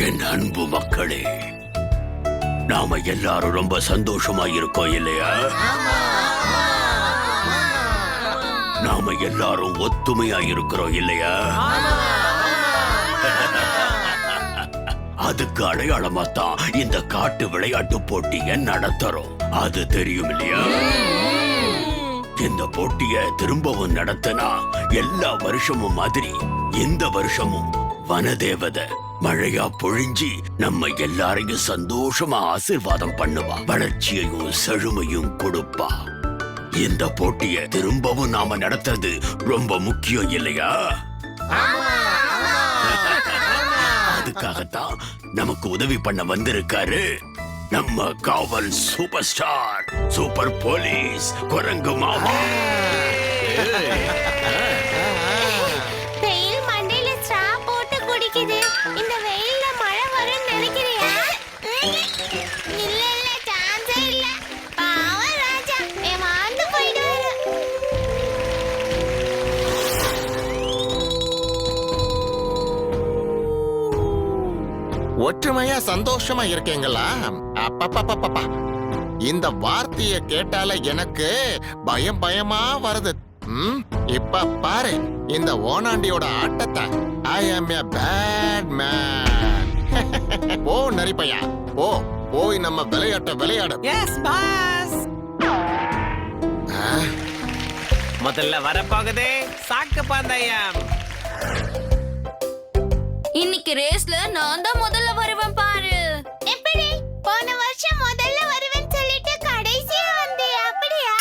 என் அன்பு மக்களே, நாம எல்லாரும் ரொம்ப சந்தோஷமா இருக்கோம் இல்லையா? நாம எல்லாரும் ஒத்துமையா இருக்கிறோம் இல்லையா? அதுக்கு அடையாளமா தான் இந்த காட்டு விளையாட்டு போட்டியை நடத்துறோம். அது தெரியும் இல்லையா? இந்த போட்டியை திரும்பவும் நடத்தினா எல்லா வருஷமும் மாதிரி இந்த வருஷமும் வனதேவதை மழையா பொழிஞ்சி நம்ம எல்லாரையும் சந்தோஷமா ஆசீர்வாதம் பண்ணுவா, வளர்ச்சியையும் செழுமையும் கொடுப்பா. இந்த போட்டியை திரும்பவும் நாம நடத்துறது ரொம்ப முக்கியம் இல்லையா? அதுக்காகத்தான் நமக்கு உதவி பண்ண வந்திருக்காரு நம்ம காவல் சூப்பர் ஸ்டார், சூப்பர் போலீஸ் குரங்கு மாமா. வெயில் மண்டையில ஸ்ட்ரா போட்டு குடிக்குது. இந்த வெயில்ல மழை வரும்னு நினைக்கிறியா? இல்ல இல்ல, சான்ஸே இல்ல. பாவம் ராஜா ஏமாந்து போயிடுவாரு. ஒற்றுமையா சந்தோஷமா இருக்கீங்களா? அப்பப்பப்பப்பா, இந்த வார்த்தைய கேட்டால எனக்கு பயம் பயமா வருது. இப்ப பாரு இந்த ஓனாண்டியோட ஆட்டத்தை. ஐ ஆம் எ பேட் மேன். ஓ நரிப்பையா, ஓ போய் நம்ம விளையாட்ட விளையாடு. Yes boss. முதல்ல வரப்போகுது சாக்கு பந்தயம். இன்னைக்கு ரேஸ்ல நான் தான் முதல்ல வருவேன் பாரு. எப்படி? போன வருஷம் முதல்ல வருவேன்னு சொல்லிட்டு கடைசியா வந்தியா? அப்படியா?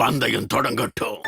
பந்தயம் தொடங்கட்டும்.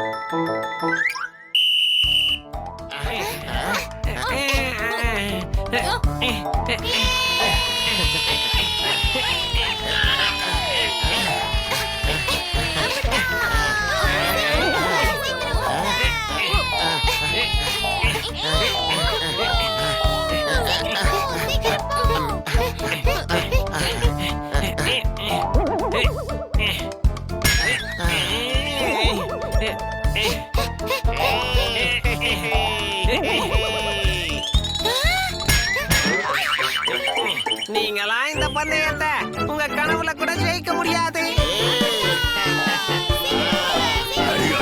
நீங்களா இந்த பந்தயத்தை உங்க கனவுல கூட ஜெயிக்க முடியாது.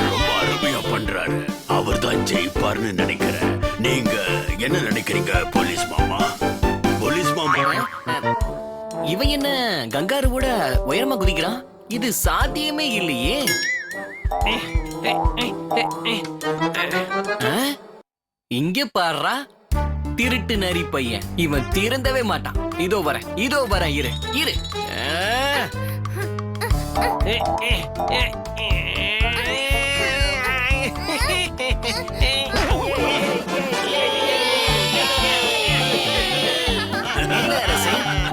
ரொம்ப அருமையா பண்றாரு. அவர் தான் ஜெயிப்பார்னு நினைக்கிறேன். நீங்க என்ன நினைக்கிறீங்க போலீஸ் மாமா? போலீஸ் மாமா, இவன் என்ன கங்காருவோட உயரமா குதிக்கிறான்? இது சாத்தியமே இல்லையே. இங்க பாடுறா, திருட்டு நரி பையன். இவன் திறந்தவே மாட்டான். இதோ வரேன் இரு இரு.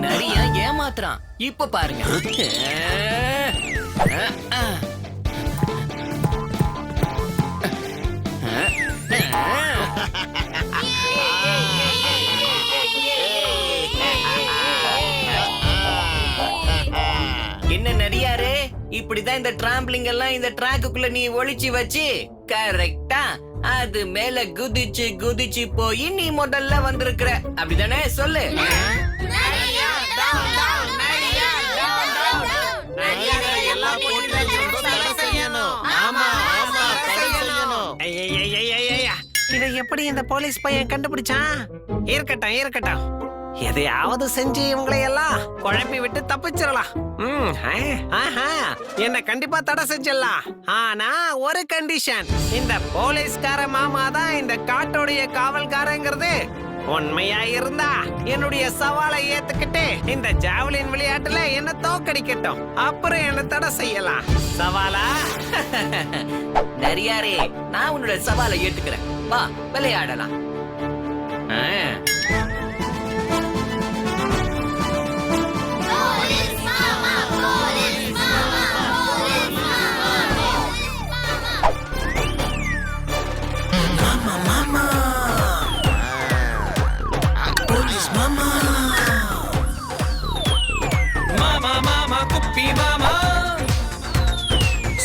நரியா ஏமாத்துறான். இப்ப பாருங்க. என்ன நரியாரு, இப்படிதான் இந்த டிராம்பிளிங் எல்லாம் இந்த ட்ராக்குக்குள்ள நீ ஒளிச்சு வச்சு கரெக்டா அது மேல குதிச்சு குதிச்சு போய் நீ முதல்ல வந்திருக்கிற, அப்படிதானே? சொல்லு. இதை எப்படி இந்த போலீஸ் பையன் கண்டுபிடிச்சான்? இருக்கட்டும், எதையாவது செஞ்சு இவங்களை எல்லாம் குழப்பி விட்டு தப்பிச்சிடலாம். என்ன கண்டிப்பா தடை செஞ்சிடலாம். ஆனா ஒரு கண்டிஷன், இந்த போலீஸ்கார மாமா தான் இந்த காட்டோடைய காவல்காரங்கிறது உண்மையா இருந்தா என்னுடைய சவாலை ஏத்துக்கிட்டு இந்த ஜாவலின் விளையாட்டுல என்ன தோக்கடிக்கட்டும். அப்புறம் என்ன தடை செய்யலாம். சவாலா? நரியாரே, நான் உன்னோட சவாலை ஏத்துக்கிறேன். வா விளையாடலாம்.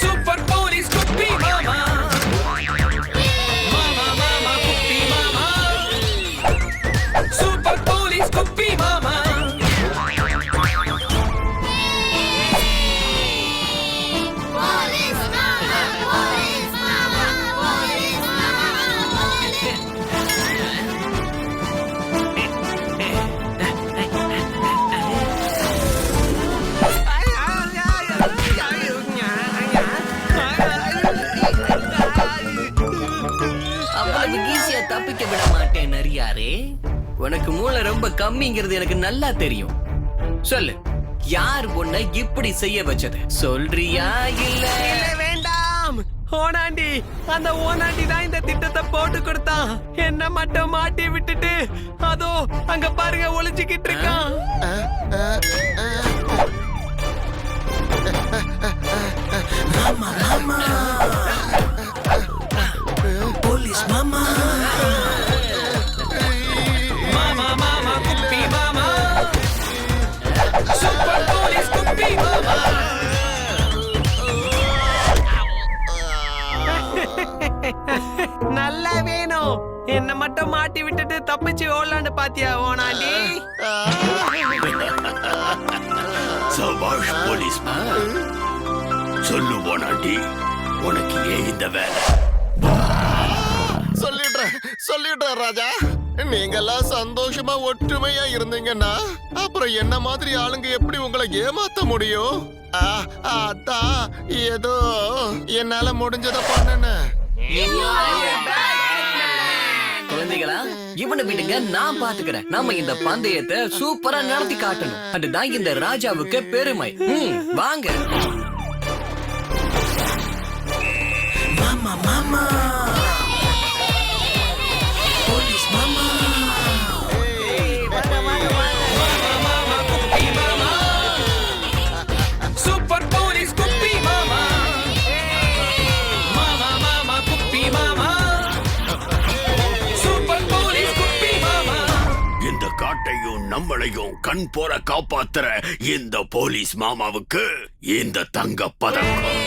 Super Police Cookie Mama. Mama, mama, உனக்கு மூளை ரொம்ப கம்மிங்கிறது எனக்கு நல்லா தெரியும். சொல்லு, யார் உன்னை இப்படி செய்ய வச்சது? சொல்றியா இல்ல? இல்ல, வேண்டாம். ஓனாண்டி, அந்த ஓனாண்டி தான் இந்த திட்டத்தை போட்டு கொடுத்தான். என்ன மட்டும் மாட்டி விட்டுட்டு அதோ அங்க பாருங்க ஒளிஞ்சுக்கிட்டு இருக்கான். போலீஸ் மாமா. மாமா மாமா குப்பி மாமா. சூப்பர் போலீஸ் குப்பி மாமா. நல்லா வேணும். என்ன மட்டும் மாட்டி விட்டுட்டு தப்பிச்சு ஓடலான்னு பாத்தியா ஓனாண்டி? சபாஷ் போலீஸ். சொல்லு ஓனாண்டி, உனக்கு ஏன் இந்த வேலை? சொல்லிடுறேன் ராஜா. நீங்கெல்லாம் சந்தோஷமா ஒற்றுமையா இருந்தீங்கன்னா அப்புறம் என்ன மாதிரி ஆளுங்க எப்படி உங்களை ஏமாத்த முடியும்? அதான் ஏதோ என்னால முடிஞ்சத பண்ணுனேன். குழந்தைகளா, இவனை விடுங்க, நான் பாத்துக்கிறேன். நாம இந்த பந்தயத்தை சூப்பரா நடத்தி காட்டணும். அதுதான் இந்த ராஜாவுக்கு பெருமை. வாங்க. மாமா மாமா. போலீஸ் மாமா. சூப்பர் போலீஸ் குப்பி மாமா. மாமா மாமா குப்பி மாமா. சூப்பர் போலீஸ் குப்பி மாமா. இந்த காட்டையும் நம்மளையும் கண் போற காப்பாத்துற இந்த போலீஸ் மாமாவுக்கு இந்த தங்க பதக்கம்.